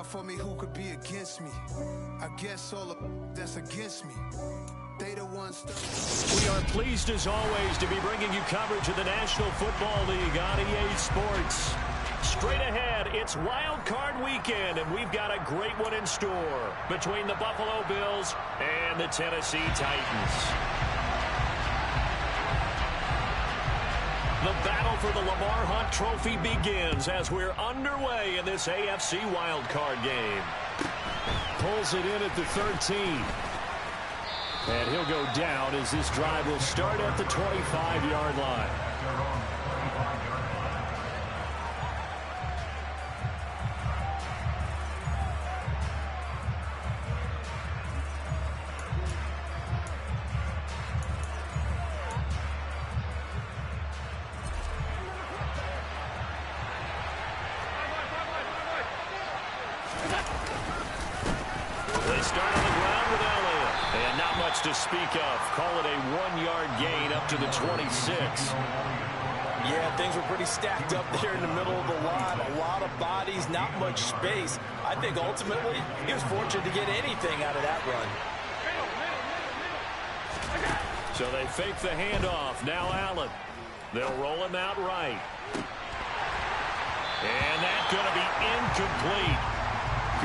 for me, who could be against me? I guess all of that's against me. They the ones. We are pleased as always to be bringing you coverage of the National Football League on EA Sports. Straight ahead, it's Wild Card weekend, and we've got a great one in store between the Buffalo Bills and the Tennessee Titans. The battle for the Lamar Hunt Trophy begins as we're underway in this AFC Wild Card game. Pulls it in at the 13. And he'll go down as this drive will start at the 25-yard line. To speak of. Call it a 1-yard gain up to the 26. Yeah, things were pretty stacked up there in the middle of the line. A lot of bodies, not much space. I think ultimately he was fortunate to get anything out of that run. So they fake the handoff. Now Allen. They'll roll him out right. And that's going to be incomplete.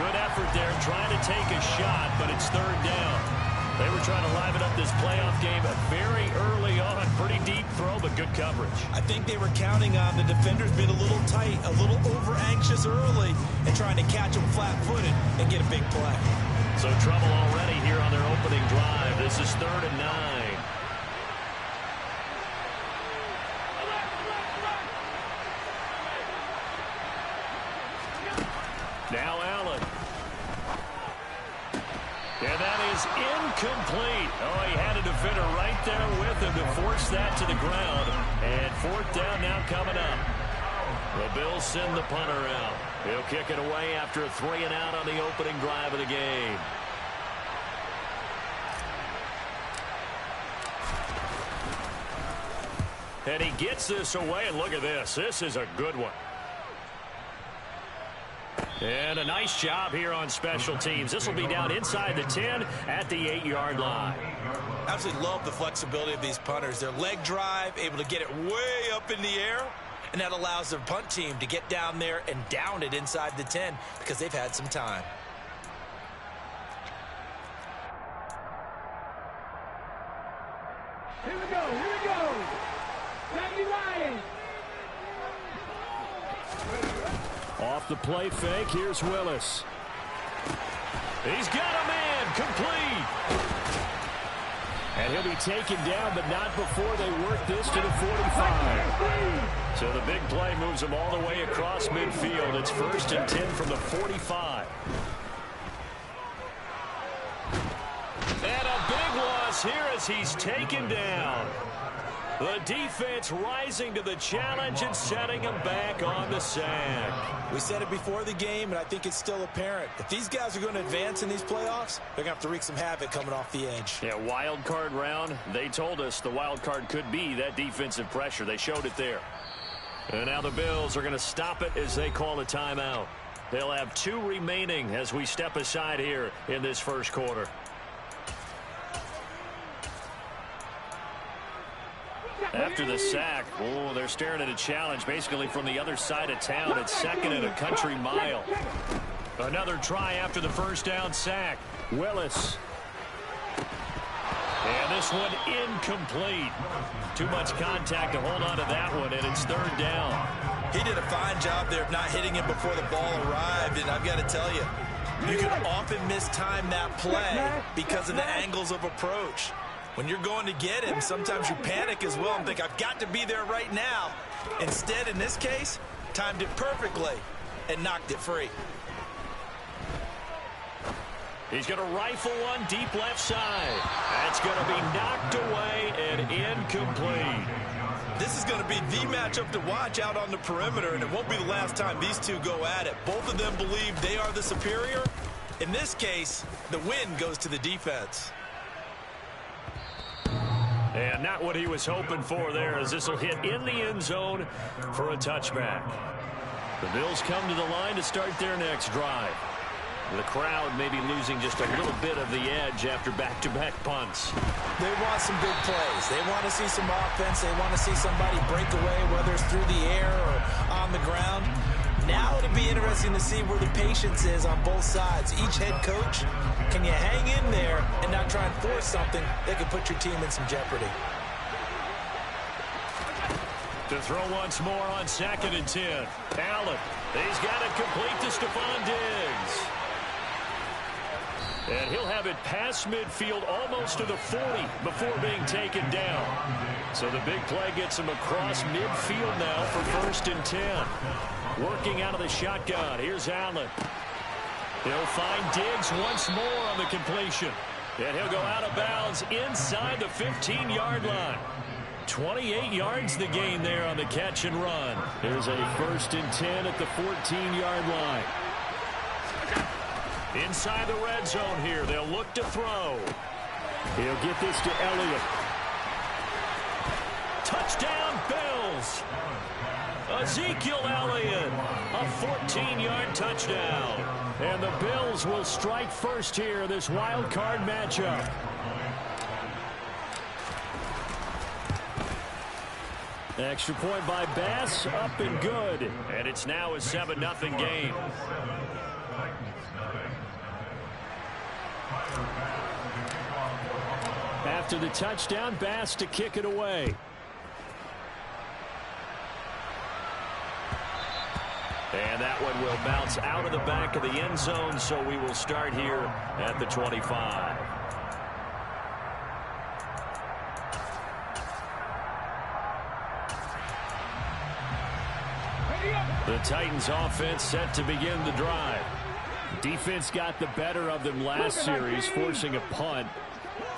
Good effort there trying to take a shot, but it's third down. They were trying to liven up this playoff game very early on. Pretty deep throw, but good coverage. I think they were counting on the defenders being a little tight, a little over-anxious early, and trying to catch them flat-footed and get a big play. So trouble already here on their opening drive. This is 3rd and 9. Now Allen. And that is incomplete. Oh, he had a defender right there with him to force that to the ground. And 4th down now coming up. The Bills send the punter out. He'll kick it away after a 3-and-out on the opening drive of the game. And he gets this away, and look at this. This is a good one. And a nice job here on special teams. This will be down inside the 10 at the 8-yard line. Absolutely love the flexibility of these punters. Their leg drive, able to get it way up in the air, and that allows their punt team to get down there and down it inside the 10 because they've had some time. Here we go, here we go. Maggie Ryan. Off the play fake, here's Willis. He's got a man, complete. And he'll be taken down, but not before they work this to the 45. So the big play moves him all the way across midfield. It's 1st and 10 from the 45. And a big loss here as he's taken down. The defense rising to the challenge and setting him back on the sack. We said it before the game, and I think it's still apparent. If these guys are going to advance in these playoffs, they're going to have to wreak some havoc coming off the edge. Yeah, wild card round. They told us the wild card could be that defensive pressure. They showed it there. And now the Bills are going to stop it as they call a timeout. They'll have 2 remaining as we step aside here in this first quarter. After the sack, oh, they're staring at a challenge basically from the other side of town. It's 2nd and a country mile. Another try after the first down sack. Willis. And this one incomplete. Too much contact to hold on to that one, and it's 3rd down. He did a fine job there of not hitting him before the ball arrived, and I've got to tell you, you can often mistime that play because of the angles of approach. When you're going to get him, sometimes you panic as well and think, I've got to be there right now. Instead, in this case, timed it perfectly and knocked it free. He's going to rifle one deep left side. That's going to be knocked away and incomplete. This is going to be the matchup to watch out on the perimeter, and it won't be the last time these two go at it. Both of them believe they are the superior. In this case, the win goes to the defense. And not what he was hoping for there, as this will hit in the end zone for a touchback. The Bills come to the line to start their next drive. The crowd maybe losing just a little bit of the edge after back-to-back punts. They want some big plays. They want to see some offense. They want to see somebody break away, whether it's through the air or on the ground. Now it'll be interesting to see where the patience is on both sides. Each head coach, can you hang in there and not try and force something that could put your team in some jeopardy? To throw once more on 2nd and 10. Allen, he's got it complete to Stephon Diggs. And he'll have it past midfield almost to the 40 before being taken down. So the big play gets him across midfield now for 1st and 10. Working out of the shotgun. Here's Allen. He'll find Diggs once more on the completion. And he'll go out of bounds inside the 15-yard line. 28 yards the gain there on the catch and run. There's a 1st and 10 at the 14-yard line. Inside the red zone here. They'll look to throw. He'll get this to Elliott. Touchdown, Bills. Ezekiel Elliott, a 14-yard touchdown. And the Bills will strike first here, this wild card matchup. Extra point by Bass, up and good. And it's now a 7-0 game. After the touchdown, Bass to kick it away. And that one will bounce out of the back of the end zone, so we will start here at the 25. The Titans offense set to begin the drive. Defense got the better of them last series, forcing a punt.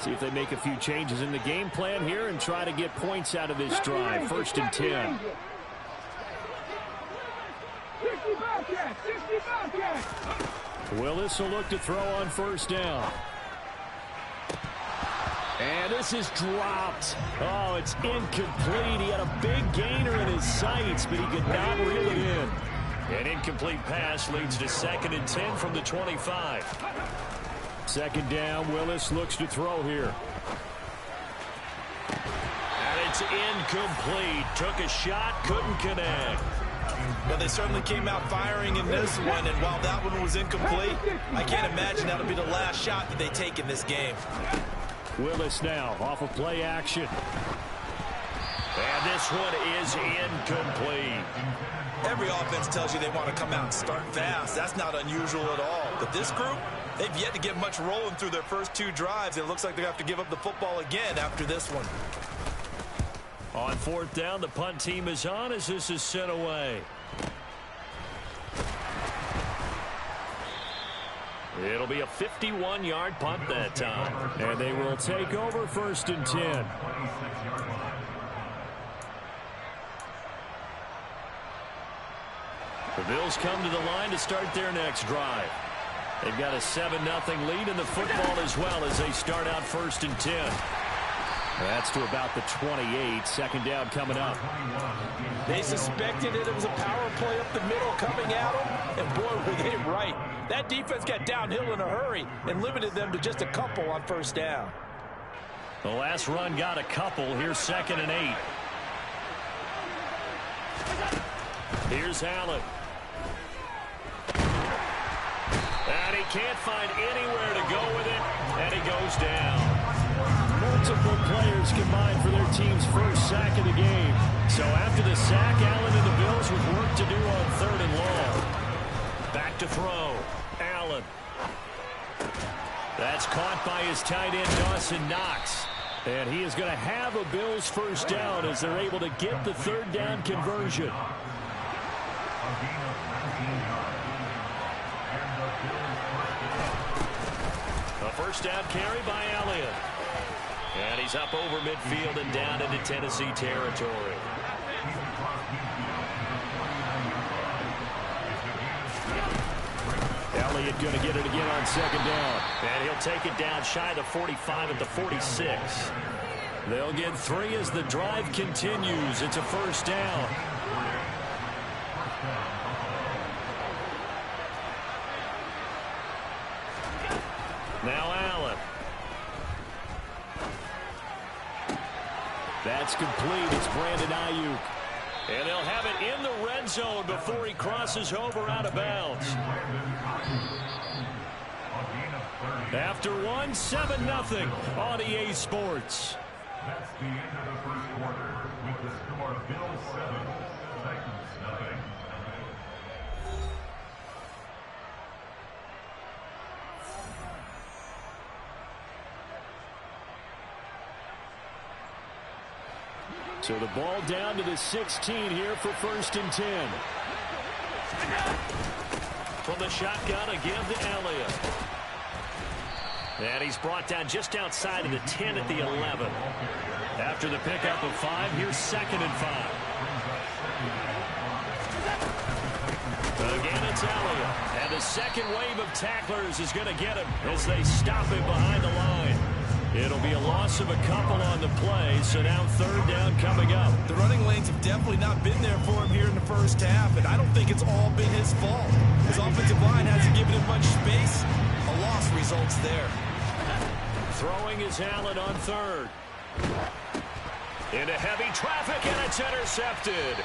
See if they make a few changes in the game plan here and try to get points out of this drive. 1st and 10. Willis will look to throw on 1st down. And this is dropped. Oh, it's incomplete. He had a big gainer in his sights, but he could not reel it in. An incomplete pass leads to 2nd and 10 from the 25. 2nd down, Willis looks to throw here. And it's incomplete. Took a shot, couldn't connect. Well, they certainly came out firing in this one, and while that one was incomplete, I can't imagine that'll be the last shot that they take in this game. Willis now off of play action. And this one is incomplete. Every offense tells you they want to come out and start fast. That's not unusual at all. But this group, they've yet to get much rolling through their first 2 drives. It looks like they have to give up the football again after this one. On 4th down, the punt team is on as this is sent away. It'll be a 51-yard punt that time. And they will take over 1st and 10. The Bills come to the line to start their next drive. They've got a 7-0 lead in the football as well as they start out 1st and 10. That's to about the 28. 2nd down coming up. They suspected it was a power play up the middle coming at them, and boy, were they right. That defense got downhill in a hurry and limited them to just a couple on 1st down. The last run got a couple. Here's 2nd and 8. Here's Allen. And he can't find anywhere to go with it, and he goes down. Multiple players combined for their team's first sack of the game. So after the sack, Allen and the Bills with work to do on 3rd and long. Back to throw. Allen. That's caught by his tight end, Dawson Knox. And he is going to have a Bills 1st down as they're able to get the 3rd down conversion. A 1st down carry by Elliott. And he's up over midfield and down into Tennessee territory. Elliott going to get it again on 2nd down. And he'll take it down shy of the 45 at the 46. They'll get 3 as the drive continues. It's a 1st down. Now Allen. That's complete. It's Brandon Ayuk. And they'll have it in the red zone before he crosses over out of bounds. After 7-0 on EA Sports. That's the end of the first quarter with the score Bills 7, Titans nothing. So the ball down to the 16 here for 1st and 10. From the shotgun again to Elliott. And he's brought down just outside of the 10 at the 11. After the pickup of 5, here's 2nd and 5. Again, it's Elliott. And the second wave of tacklers is going to get him as they stop him behind the line. It'll be a loss of a couple on the play, so now 3rd down coming up. The running lanes have definitely not been there for him here in the first half, and I don't think it's all been his fault. His offensive line hasn't given him much space. A loss results there. Throwing is Allen on 3rd. Into heavy traffic, and it's intercepted.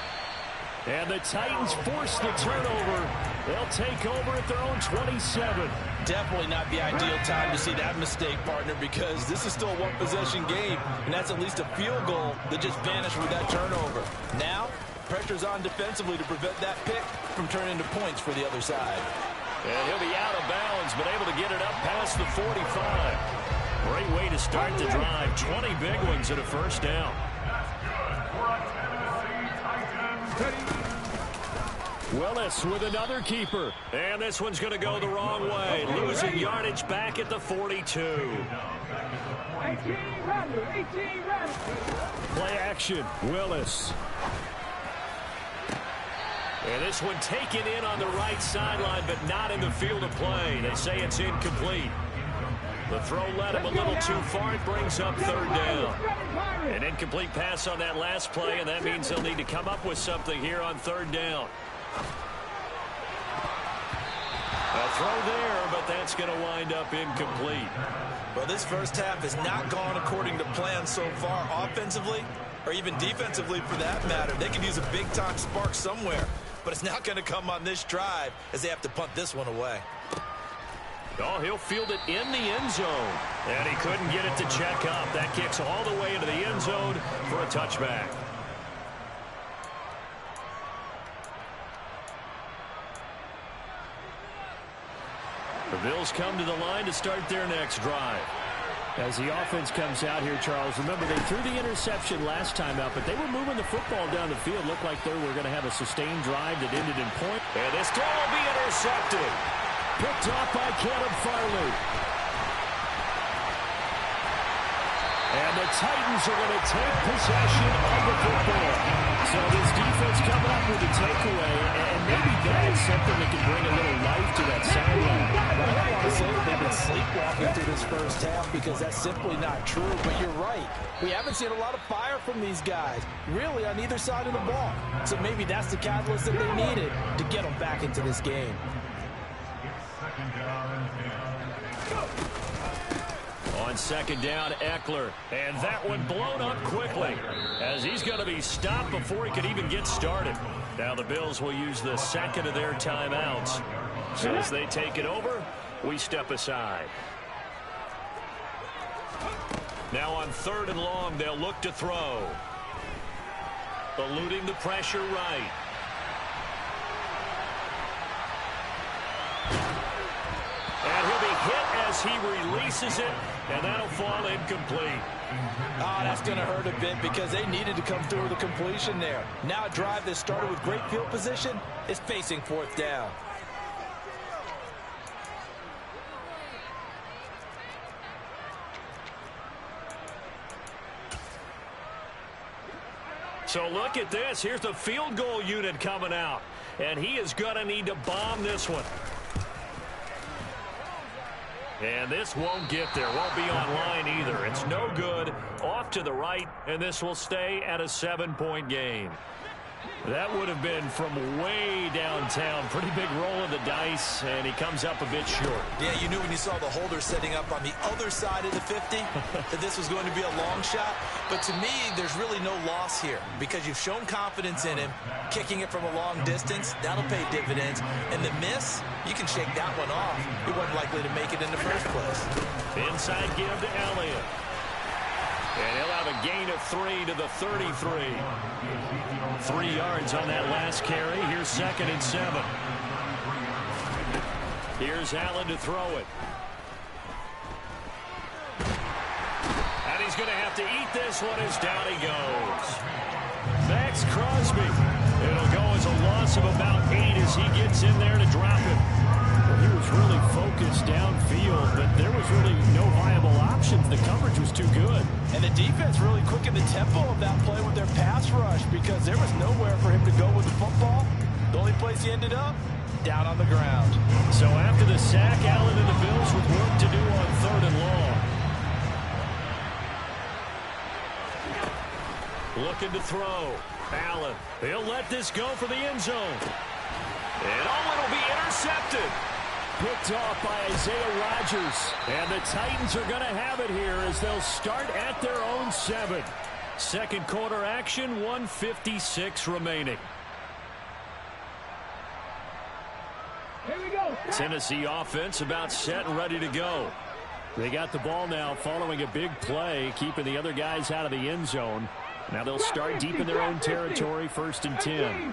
And the Titans force the turnover. They'll take over at their own 27. Definitely not the ideal time to see that mistake, partner, because this is still a one-possession game, and that's at least a field goal that just vanished with that turnover. Now, pressure's on defensively to prevent that pick from turning into points for the other side. And he'll be out of bounds, but able to get it up past the 45. Great way to start the drive. 20 big ones at a 1st down. That's good for a Tennessee Titans. Willis with another keeper. And this one's going to go the wrong way. Losing yardage back at the 42. 18 run, 18 run. Play action. Willis. And this one taken in on the right sideline, but not in the field of play. They say it's incomplete. The throw led him a little too far. It brings up 3rd down. An incomplete pass on that last play, and that means they'll need to come up with something here on 3rd down. A throw there, but that's going to wind up incomplete. Well, this first half has not gone according to plan so far offensively, or even defensively for that matter. They could use a big-time spark somewhere, but it's not going to come on this drive as they have to punt this one away. Oh, he'll field it in the end zone. And he couldn't get it to check up. That kicks all the way into the end zone for a touchback. The Bills come to the line to start their next drive. As the offense comes out here, Charles, remember they threw the interception last time out, but they were moving the football down the field. Looked like they were going to have a sustained drive that ended in point. And this throw will be intercepted. Picked off by Caleb Farley. And the Titans are going to take possession of the football. So this defense coming up with a takeaway, and maybe that's something that can bring a little life to that sideline. I don't want to say that they've been sleepwalking through this first half because that's simply not true, but you're right. We haven't seen a lot of fire from these guys, really on either side of the ball. So maybe that's the catalyst that they needed to get them back into this game. On 2nd down, Eckler. And that one blown up quickly as he's going to be stopped before he could even get started. Now the Bills will use the 2nd of their timeouts. So as they take it over, we step aside. Now on 3rd and long, they'll look to throw. Eluding the pressure right. And he'll be hit as he releases it, and that'll fall incomplete. Oh, that's going to hurt a bit because they needed to come through with a completion there. Now a drive that started with great field position is facing 4th down. So look at this. Here's the field goal unit coming out, and he is going to need to bomb this one. And this won't get there. Won't be online either. It's no good. Off to the right, and this will stay at a 7-point game. That would have been from way downtown. Pretty big roll of the dice, and he comes up a bit short. Yeah, you knew when you saw the holder setting up on the other side of the 50 that this was going to be a long shot. But to me, there's really no loss here because you've shown confidence in him. Kicking it from a long distance, that'll pay dividends. And the miss, you can shake that one off. He wasn't likely to make it in the first place. Inside give to Elliott. And he'll have a gain of 3 to the 33. 3 yards on that last carry. Here's 2nd and 7. Here's Allen to throw it. And he's going to have to eat this one as down he goes. Max Crosby. It'll go as a loss of about 8 as he gets in there to drop it. Well, he was really focused downfield, but there was really no viable options. The coverage was too good. And the defense really quickened the tempo of that play with their pass rush because there was nowhere for him to go with the football. The only place he ended up, down on the ground. So after the sack, Allen and the Bills with work to do on 3rd and long. Looking to throw. Allen. He'll let this go for the end zone. And it'll be intercepted. Picked off by Isaiah Rodgers. And the Titans are going to have it here as they'll start at their own 7. Second quarter action, 1:56 remaining. Here we go. Tennessee offense about set and ready to go. They got the ball now following a big play, keeping the other guys out of the end zone. Now they'll start deep in their own territory, 1st and 10.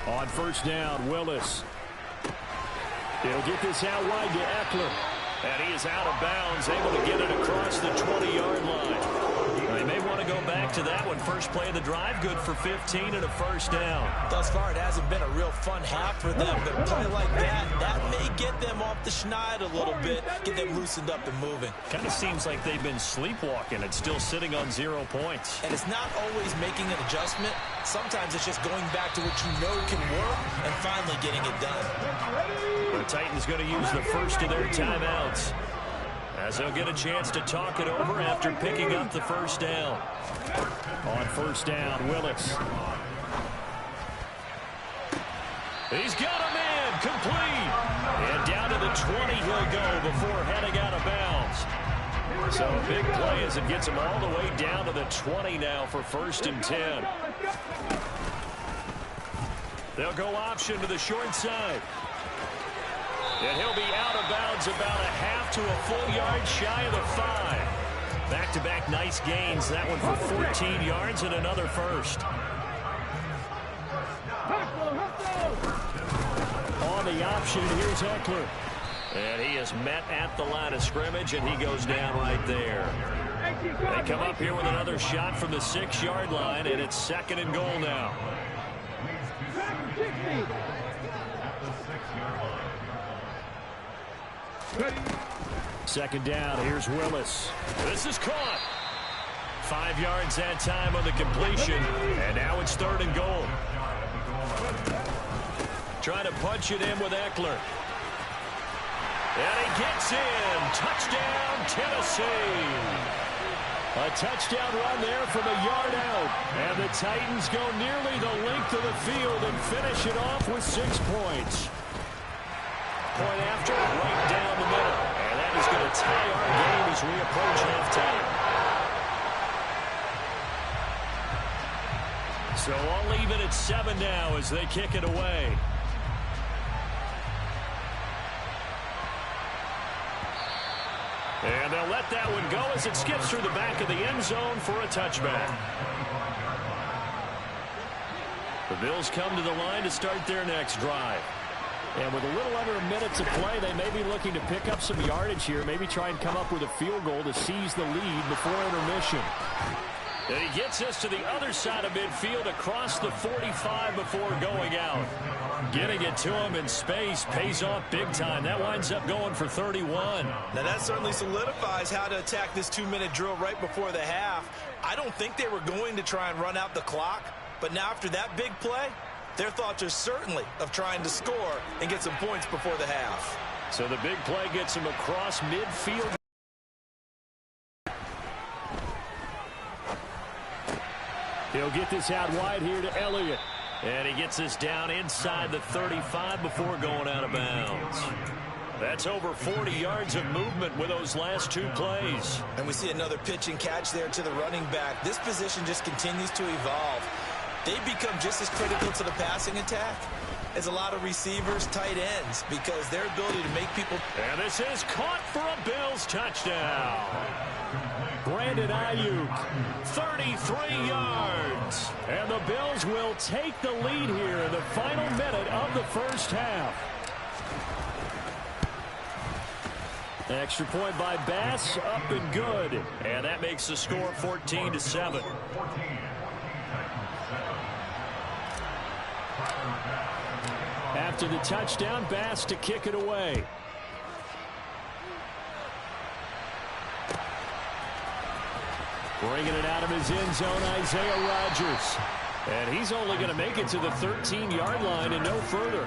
On 1st down, Willis. He'll get this out wide to Eckler. And he is out of bounds, able to get it across the 20-yard line. They may want to go back to that one. First play of the drive, good for 15 and a 1st down. Thus far, it hasn't been a real fun half for them, but a play like that may get them off the schneid a little bit, get them loosened up and moving. Kind of seems like they've been sleepwalking and still sitting on 0 points. And it's not always making an adjustment. Sometimes it's just going back to what you know can work and finally getting it done. The Titans going to use the first of their timeouts, as they'll get a chance to talk it over after picking up the 1st down. On 1st down, Willis. He's got a man, complete. And down to the 20 he'll go before heading out of bounds. So a big play as it gets him all the way down to the 20 now for 1st and 10. They'll go option to the short side. And he'll be out of bounds about a half to a full yard shy of the 5. Back-to-back nice gains. That one for 14 yards and another 1st. On the option, here's Eckler. And he is met at the line of scrimmage, and he goes down right there. They come up here with another shot from the 6-yard line, and it's 2nd and goal now. Second down, here's Willis. This is caught. 5 yards that time on the completion, and now it's 3rd and goal. Trying to punch it in with Eckler. And he gets in. Touchdown, Tennessee. A touchdown run there from a yard out. And the Titans go nearly the length of the field and finish it off with 6 points. Point after, right down the middle. And that is going to tie our game as we approach halftime. So all even at 7 now as they kick it away. And they'll let that one go as it skips through the back of the end zone for a touchback. The Bills come to the line to start their next drive. And with a little under a minute to play, they may be looking to pick up some yardage here, maybe try and come up with a field goal to seize the lead before intermission. And he gets us to the other side of midfield across the 45 before going out. Getting it to him in space pays off big time. That winds up going for 31. Now that certainly solidifies how to attack this 2-minute drill right before the half. I don't think they were going to try and run out the clock, but now after that big play, their thoughts are certainly of trying to score and get some points before the half. So the big play gets him across midfield. He'll get this out wide here to Elliott. And he gets this down inside the 35 before going out of bounds. That's over 40 yards of movement with those last 2 plays. And we see another pitch and catch there to the running back. This position just continues to evolve. They become just as critical to the passing attack as a lot of receivers, tight ends, because their ability to make people... And this is caught for a Bills touchdown. Brandon Ayuk, 33 yards. And the Bills will take the lead here in the final minute of the first half. Extra point by Bass, up and good. And that makes the score 14-7. After the touchdown, Bass to kick it away. Bringing it out of his end zone, Isaiah Rodgers. And he's only going to make it to the 13-yard line and no further.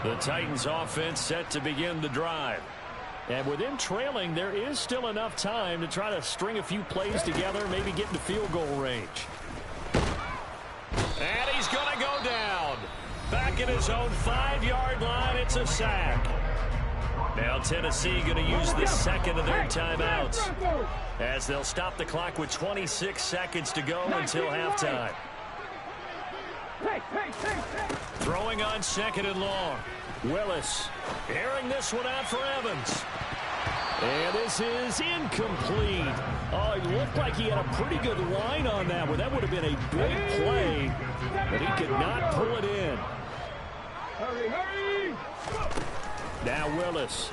The Titans offense set to begin the drive. And with them trailing, there is still enough time to try to string a few plays together, maybe get into field goal range. And he's going to go down. Back at his own 5-yard line, it's a sack. Now Tennessee going to use the second of their timeouts as they'll stop the clock with 26 seconds to go until halftime. Throwing on second and long. Willis airing this one out for Evans. And this is incomplete. Oh, it looked like he had a pretty good line on that one. That would have been a big play, but he could not pull it in. Hurry! Now Willis.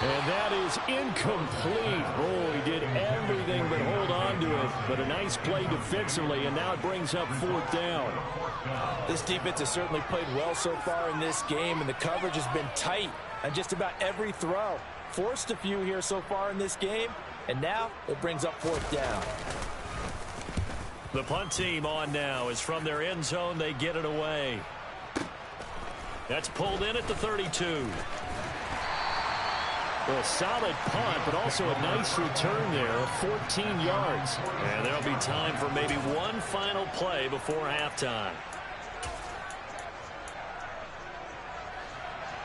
And that is incomplete. Oh, he did everything but hold on to it. But a nice play defensively, and now it brings up 4th down. This defense has certainly played well so far in this game, and the coverage has been tight on just about every throw. Forced a few here so far in this game, and now it brings up 4th down. The punt team on now is from their end zone. They get it away. That's pulled in at the 32. A solid punt, but also a nice return there of 14 yards. And there'll be time for maybe one final play before halftime.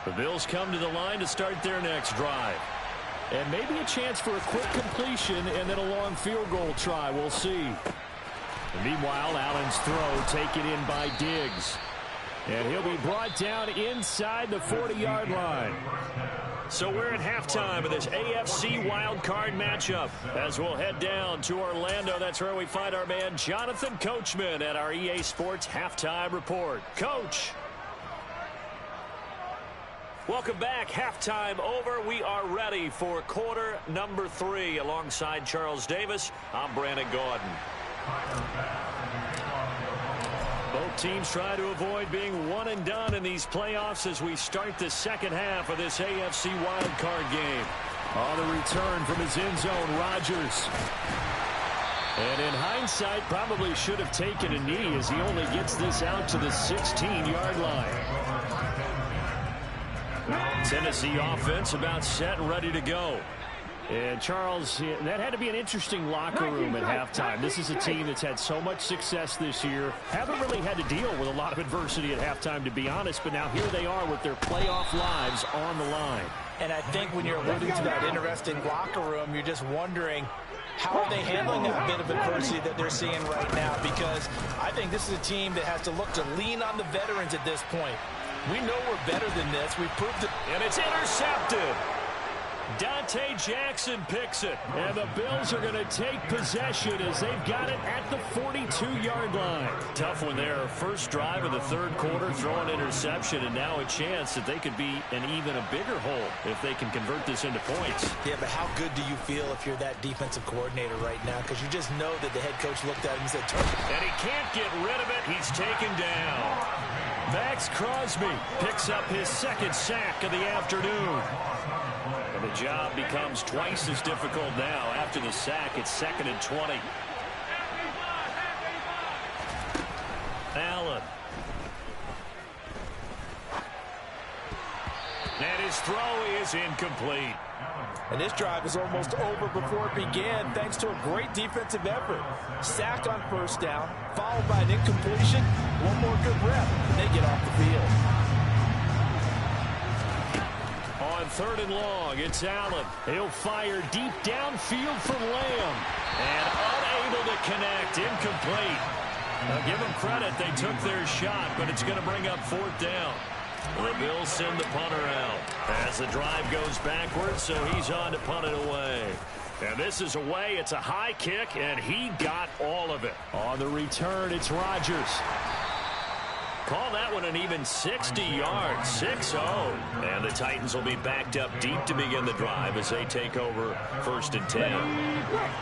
The Bills come to the line to start their next drive. And maybe a chance for a quick completion and then a long field goal try. We'll see. And meanwhile, Allen's throw taken in by Diggs. And he'll be brought down inside the 40-yard line. So we're at halftime of this AFC Wildcard matchup. As we'll head down to Orlando, that's where we find our man Jonathan Coachman at our EA Sports Halftime Report. Coach. Welcome back. Halftime over. We are ready for quarter number 3. Alongside Charles Davis, I'm Brandon Gaudin. Both teams try to avoid being one and done in these playoffs as we start the second half of this AFC wildcard game. On the return from his end zone, Rodgers. And in hindsight, probably should have taken a knee as he only gets this out to the 16-yard line. Tennessee offense about set and ready to go. And, Charles, that had to be an interesting locker room at halftime. This is a team that's had so much success this year. Haven't really had to deal with a lot of adversity at halftime, to be honest. But now here they are with their playoff lives on the line. And I think when you're alluding to that interesting locker room, you're just wondering, how are they handling that bit of adversity that they're seeing right now? Because I think this is a team that has to look to lean on the veterans at this point. We know we're better than this. We've proved it. And it's intercepted. Dante Jackson picks it. And the Bills are going to take possession as they've got it at the 42-yard line. Tough one there. First drive of the third quarter, throwing interception, and now a chance that they could be in even a bigger hole if they can convert this into points. Yeah, but how good do you feel if you're that defensive coordinator right now? Because you just know that the head coach looked at him and said, and he can't get rid of it. He's taken down. Max Crosby picks up his second sack of the afternoon. And the job becomes twice as difficult now. After the sack, it's 2nd and 20. Allen. And his throw is incomplete. And this drive is almost over before it began thanks to a great defensive effort. Sack on first down, followed by an incompletion. One more good rep, and they get off the field. On 3rd and long, it's Allen. He'll fire deep downfield from Lamb. And unable to connect, incomplete. Now give them credit, they took their shot, but it's going to bring up 4th down. The Bills send the punter out as the drive goes backwards, so he's on to punt it away. And this is away. It's a high kick, and he got all of it. On the return, it's Rodgers. Call that one an even 60 yards, 6-0. And the Titans will be backed up deep to begin the drive as they take over 1st and 10.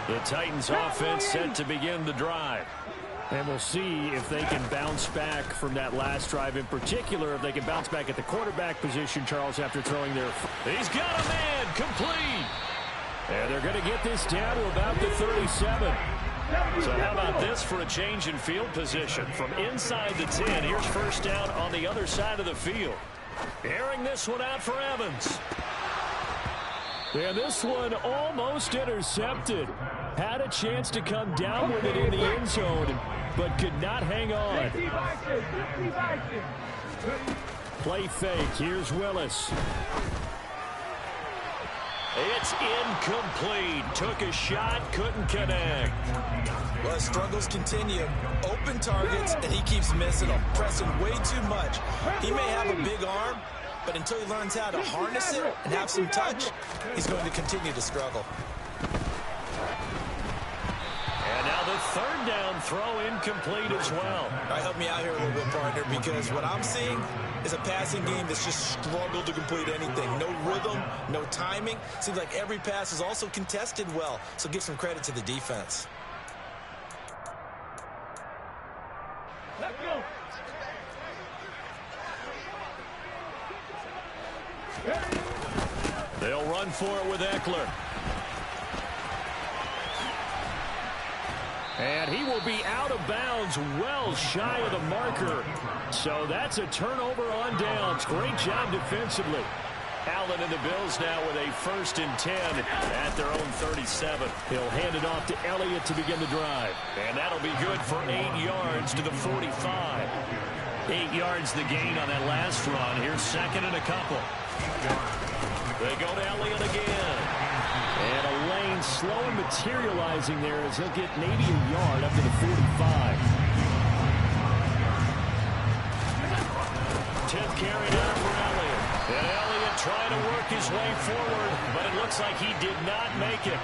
The Titans offense set to begin the drive. And we'll see if they can bounce back from that last drive in particular, if they can bounce back at the quarterback position, Charles, after throwing their... He's got a man, complete. And they're going to get this down to about the 37. So how about this for a change in field position? From inside the 10, here's 1st down on the other side of the field. Airing this one out for Evans. And this one almost intercepted. Had a chance to come down with it in the end zone, but could not hang on. Play fake. Here's Willis. It's incomplete. Took a shot, couldn't connect. Well, his struggles continue. Open targets, and he keeps missing them, pressing way too much. He may have a big arm, but until he learns how to harness it and have some touch, he's going to continue to struggle. And now the 3rd down throw incomplete as well. All right, help me out here a little bit, partner, because what I'm seeing is a passing game that's just struggled to complete anything. No rhythm, no timing. Seems like every pass is also contested well, so give some credit to the defense. Let's go. They'll run for it with Eckler. And he will be out of bounds well shy of the marker. So that's a turnover on downs. Great job defensively. Allen and the Bills now with a 1st and 10 at their own 37. He'll hand it off to Elliott to begin the drive. And that'll be good for 8 yards to the 45. 8 yards the gain on that last run. Here's 2nd and a couple. They go to Elliott again. And a lane slow materializing there as he'll get maybe a yard up to the 45. 10th carry down for Elliott. And Elliott trying to work his way forward, but it looks like he did not make it.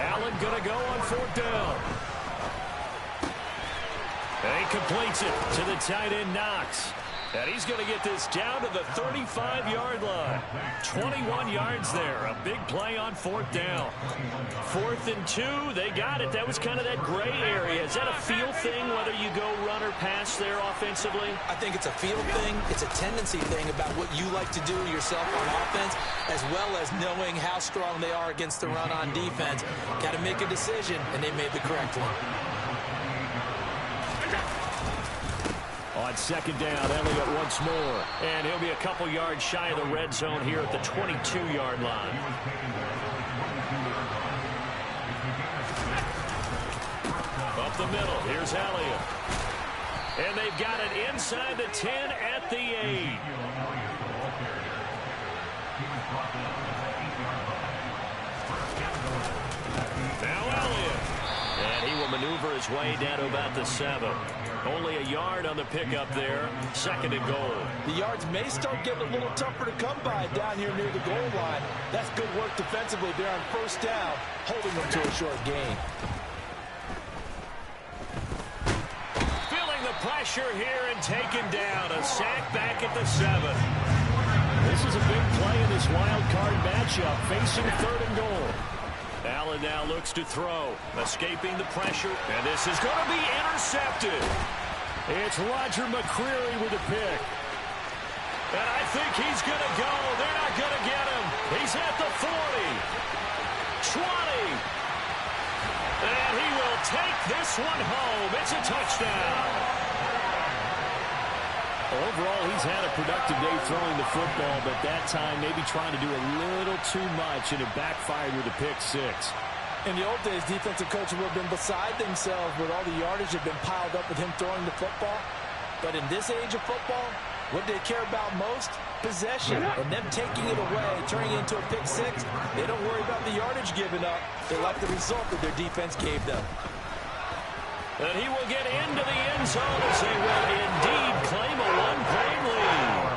Allen going to go on 4th down. And he completes it to the tight end Knox. And he's going to get this down to the 35-yard line. 21 yards there. A big play on 4th down. 4th and 2. They got it. That was kind of that gray area. Is that a feel thing, whether you go run or pass there offensively? I think it's a feel thing. It's a tendency thing about what you like to do yourself on offense, as well as knowing how strong they are against the run on defense. Got to make a decision, and they made the correct one. On 2nd down, Elliott once more. And he'll be a couple yards shy of the red zone here at the 22-yard line. Up the middle, here's Elliott. And they've got it inside the 10 at the 8. Now Elliott. And he will maneuver his way down to about the 7. Only a yard on the pickup there. 2nd and goal. The yards may start getting a little tougher to come by down here near the goal line. That's good work defensively there on 1st down, holding them to a short gain. Feeling the pressure here and taken down. A sack back at the 7. This is a big play in this wild card matchup, facing 3rd and goal. Allen now looks to throw, escaping the pressure, and this is going to be intercepted. It's Roger McCreary with the pick. And I think he's going to go. They're not going to get him. He's at the 40. 20. And he will take this one home. It's a touchdown. Overall, he's had a productive day throwing the football, but that time maybe trying to do a little too much, and it backfired with a pick six. In the old days, defensive coaches would have been beside themselves with all the yardage that had been piled up with him throwing the football. But in this age of football, what they care about most? Possession. And them taking it away, turning it into a pick six, they don't worry about the yardage given up. They like the result that their defense gave them. And he will get into the end zone as they will indeed claim a one-point lead.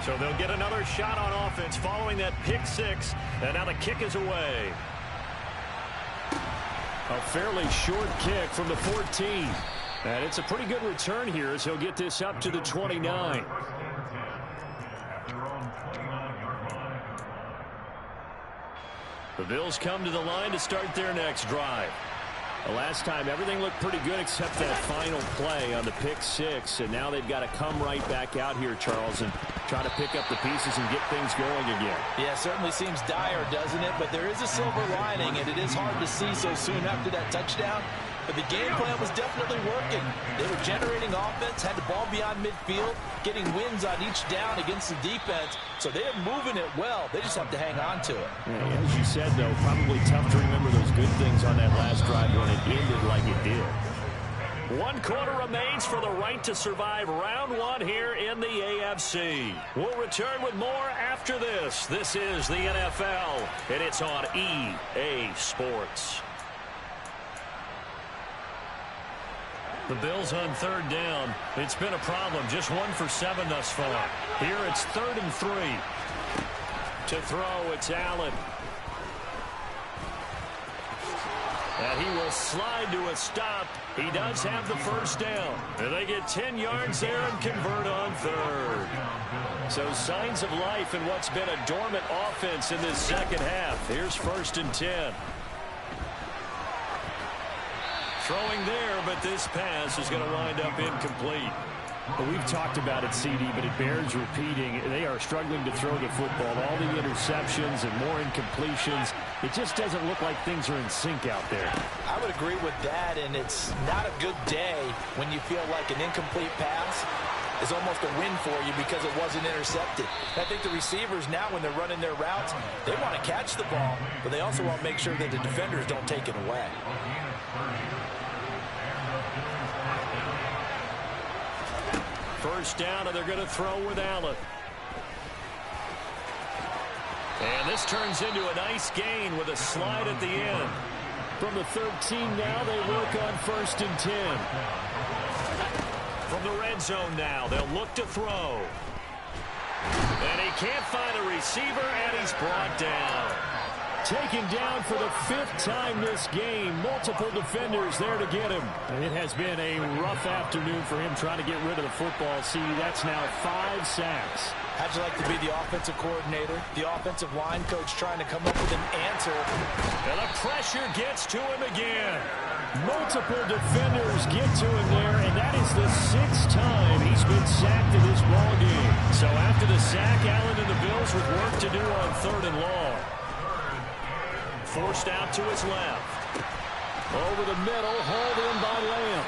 So they'll get another shot on offense following that pick six. And now the kick is away. A fairly short kick from the 14. And it's a pretty good return here as he'll get this up to the 29. The Bills come to the line to start their next drive. The last time, everything looked pretty good except that final play on the pick six. And now they've got to come right back out here, Charles, and try to pick up the pieces and get things going again. Yeah, it certainly seems dire, doesn't it? But there is a silver lining, and it is hard to see so soon after that touchdown. But the game plan was definitely working. They were generating offense, had the ball beyond midfield, getting wins on each down against the defense. So they're moving it well. They just have to hang on to it. Yeah, as you said, though, probably tough to remember those good things on that last drive when it ended like it did. 1 quarter remains for the right to survive round one here in the AFC. We'll return with more after this. This is the NFL, and it's on EA Sports. The Bills on third down. It's been a problem. Just 1 for 7 thus far. Here it's 3rd and 3. To throw, it's Allen. And he will slide to a stop. He does have the first down. And they get 10 yards there and convert on third. So signs of life in what's been a dormant offense in this second half. Here's 1st and 10. Throwing there, but this pass is going to wind up incomplete. Well, we've talked about it, CD, but it bears repeating. They are struggling to throw the football. All the interceptions and more incompletions. It just doesn't look like things are in sync out there. I would agree with that, and it's not a good day when you feel like an incomplete pass is almost a win for you because it wasn't intercepted. I think the receivers now, when they're running their routes, they want to catch the ball, but they also want to make sure that the defenders don't take it away. First down, and they're going to throw with Allen. And this turns into a nice gain with a slide at the end. From the 13 now, they work on 1st and 10. From the red zone now, they'll look to throw. And he can't find a receiver, and he's brought down. Taken down for the 5th time this game. Multiple defenders there to get him. And it has been a rough afternoon for him trying to get rid of the football. See, that's now 5 sacks. How'd you like to be the offensive coordinator, the offensive line coach trying to come up with an answer? And the pressure gets to him again. Multiple defenders get to him there, and that is the 6th time he's been sacked in this ball game. So after the sack, Allen and the Bills with work to do on 3rd and long. Forced out to his left. Over the middle, hauled in by Lamb.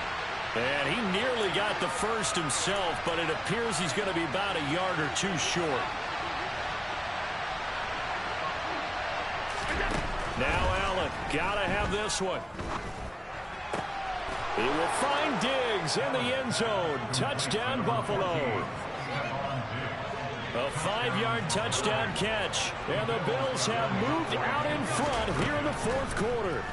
And he nearly got the first himself, but it appears he's going to be about a yard or 2 short. Now Allen, gotta have this one. He will find Diggs in the end zone. Touchdown, Buffalo. A 5-yard touchdown catch. And the Bills have moved out in front here in the 4th quarter.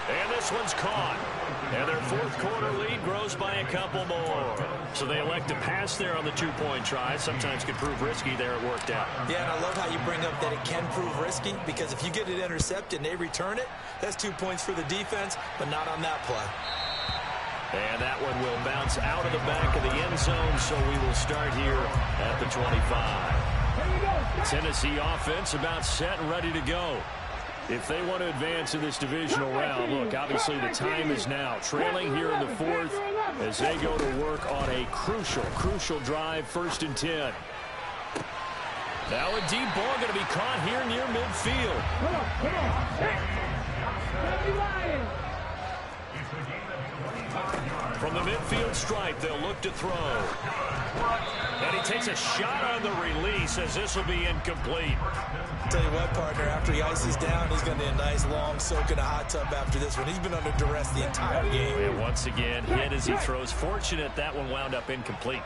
And this one's caught. And their 4th quarter lead grows by a couple more. So they elect to pass there on the 2-point try. Sometimes could prove risky there. It worked out. Yeah, and I love how you bring up that it can prove risky, because if you get it intercepted and they return it, that's 2 points for the defense, but not on that play. And that one will bounce out of the back of the end zone, so we will start here at the 25. Tennessee offense about set and ready to go. If they want to advance in this divisional round, look, obviously the time is now. Trailing here in the 4th as they go to work on a crucial drive, 1st and 10. Now a deep ball going to be caught here near midfield. From the midfield stripe, they'll look to throw. And he takes a shot on the release as this will be incomplete. Tell you what, partner, after he ices down, he's going to need a nice long soak in a hot tub after this one. He's been under duress the entire game. And once again, hit as he throws. Fortunate that one wound up incomplete.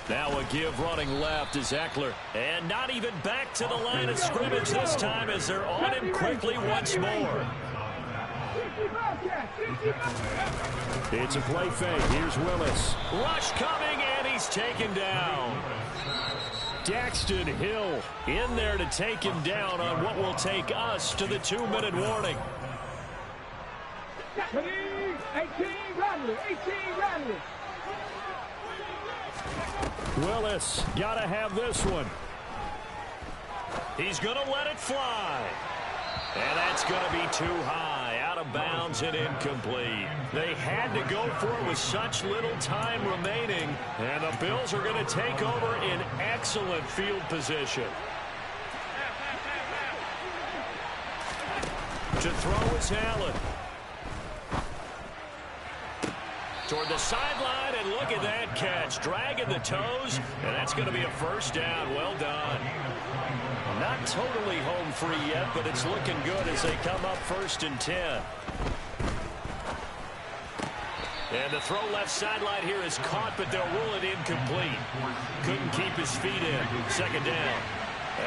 Now a give running left is Eckler. And not even back to the line of scrimmage this time as they're on him quickly once more. It's a play fake. Here's Willis. Rush coming, and he's taken down. Daxton Hill in there to take him down on what will take us to the 2-minute warning. 18 Radley. Willis got to have this one. He's going to let it fly. And that's going to be too high, out of bounds and incomplete. They had to go for it with such little time remaining, and the Bills are going to take over in excellent field position. To throw is Allen. Toward the sideline, and look at that catch. Dragging the toes, and that's going to be a first down. Well done. Not totally home free yet, but it's looking good as they come up 1st and 10. And the throw left sideline here is caught, but they'll rule it incomplete. Couldn't keep his feet in. 2nd down.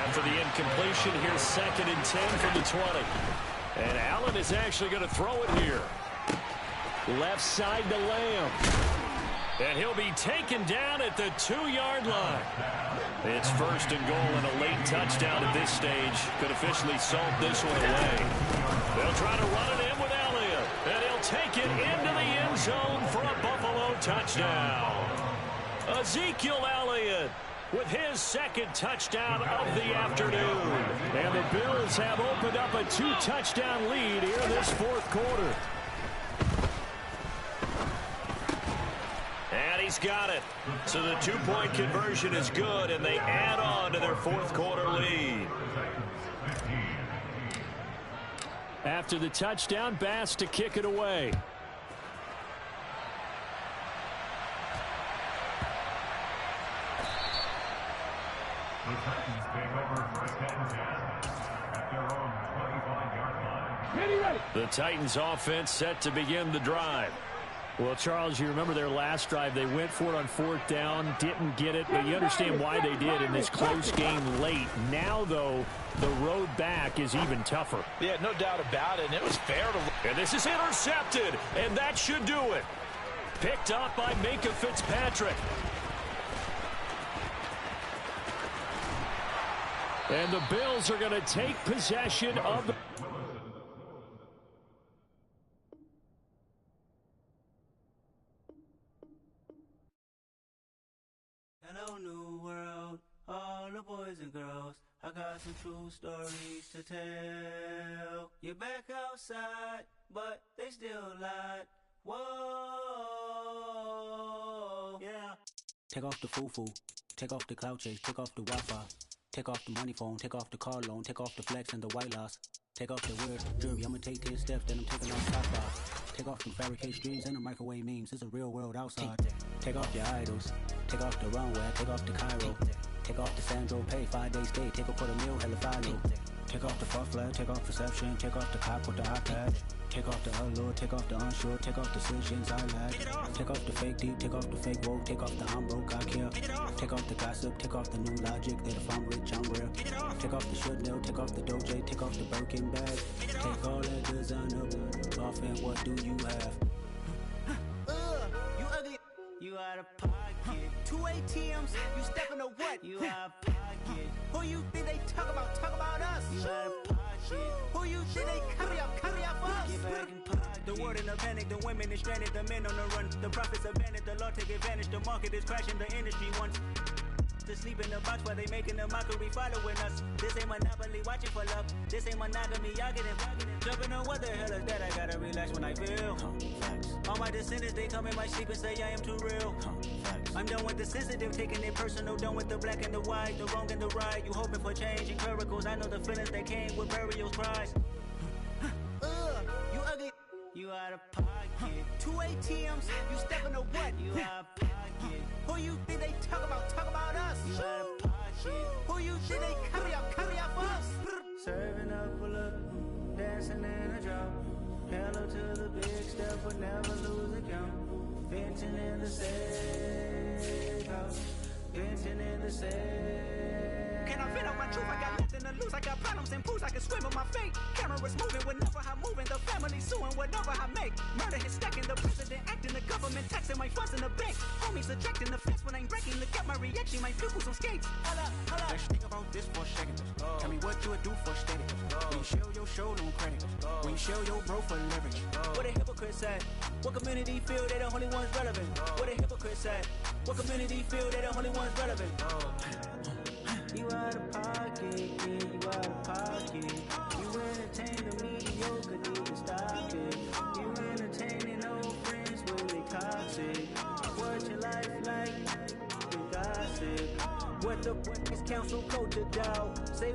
After the incompletion, here's 2nd and 10 from the 20. And Allen is actually going to throw it here. Left side to Lamb. And he'll be taken down at the 2-yard line. It's 1st and goal and a late touchdown at this stage. Could officially salt this one away. They'll try to run it in with Elliott. And he'll take it into the end zone for a Buffalo touchdown. Ezekiel Elliott with his 2nd touchdown of the afternoon. And the Bills have opened up a 2-touchdown lead here in this 4th quarter. And he's got it. So the 2-point conversion is good, and they add on to their 4th quarter lead. After the touchdown, Bass to kick it away. The Titans take over 1st and 10 at their own 25-yard line. The Titans offense set to begin the drive. Well, Charles, you remember their last drive. They went for it on 4th down, didn't get it, but you understand why they did in this close game late. Now, though, the road back is even tougher. Yeah, no doubt about it, and it was fair to... And this is intercepted, and that should do it. Picked up by Minkah Fitzpatrick. And the Bills are going to take possession of the... Hello, new world, all the boys and girls. I got some true stories to tell. You're back outside, but they still lied. Whoa, yeah. Take off the foo-foo, take off the cloud chase, take off the Wi-Fi. Take off the money phone, take off the car loan, take off the flex and the white loss. Take off the weird jewelry, I'ma take 10 steps, then I'm taking off top off. Take off the fabricate streams and the microwave memes, it's a real world outside. Take off your idols, take off the runway, take off the Cairo. Take off the Sandro Pay, 5-day stay, take a $250,000, hella follow. Take off the fuck flag, take off perception, take off the cop with the iPad. Take off the allure, take off the unsure, take off the decisions I lack. Take off the fake deep, take off the fake woke, take off the I'm broke, I care. Take off the gossip, take off the new logic that if I'm rich, I'm real. Take off the Chanel, take off the Doja, take off the Birkin bag. Take all that designer off and what do you have? You ugly. You out of pocket. 2 ATMs, you stepping to what? You out of pocket. Who you think they talk about? Talk about us. You out of pocket. Who you think they carry up us? Get back in pocket. The world in a panic, the women is stranded, the men on the run. The profits abandoned, the law take advantage. The market is crashing, the industry wants to sleep in the box while they making a mockery following us. This ain't monopoly, watching for love. This ain't monogamy, y'all getting jumping on what the hell is that? I gotta relax when I feel. All my descendants, they come in my sleep and say I am too real. I'm done with the sensitive, taking it personal. Done with the black and the white, the wrong and the right. You hoping for change and miracles. I know the feelings that came with burial cries. out of pocket. 2 ATMs, you stepping to what? You out of pocket. Who you think they talk about us? You out of pocket. Who you think they carry out for us? Serving up, pull up, dancing in a drop. Hello to the big step, but never lose a count. Venting in the safe house. Venting in the safe. Can I vent out my truth? I got nothing to lose. I got problems and pools. I can swim with my fate. Cameras moving whenever I'm moving. The family suing whatever I make. Murder is stacking. The president acting. The government taxing my funds in the bank. Homies ejecting the fence when I'm breaking. Look at my reaction. My pupils on skates. Hold up. Let's think about this for a second. Tell me what you would do for steady. When you show your show, no credit. When you show your bro for leverage. What a hypocrite said. What community feel they the only ones relevant? What a hypocrite said. What community feel they the only ones relevant? You out of pocket, yeah, you out of pocket. You entertain the mediocre, need to stop it. You entertaining old friends when they toxic. What your life like? You gossip. What the fuck is council code to doubt? Say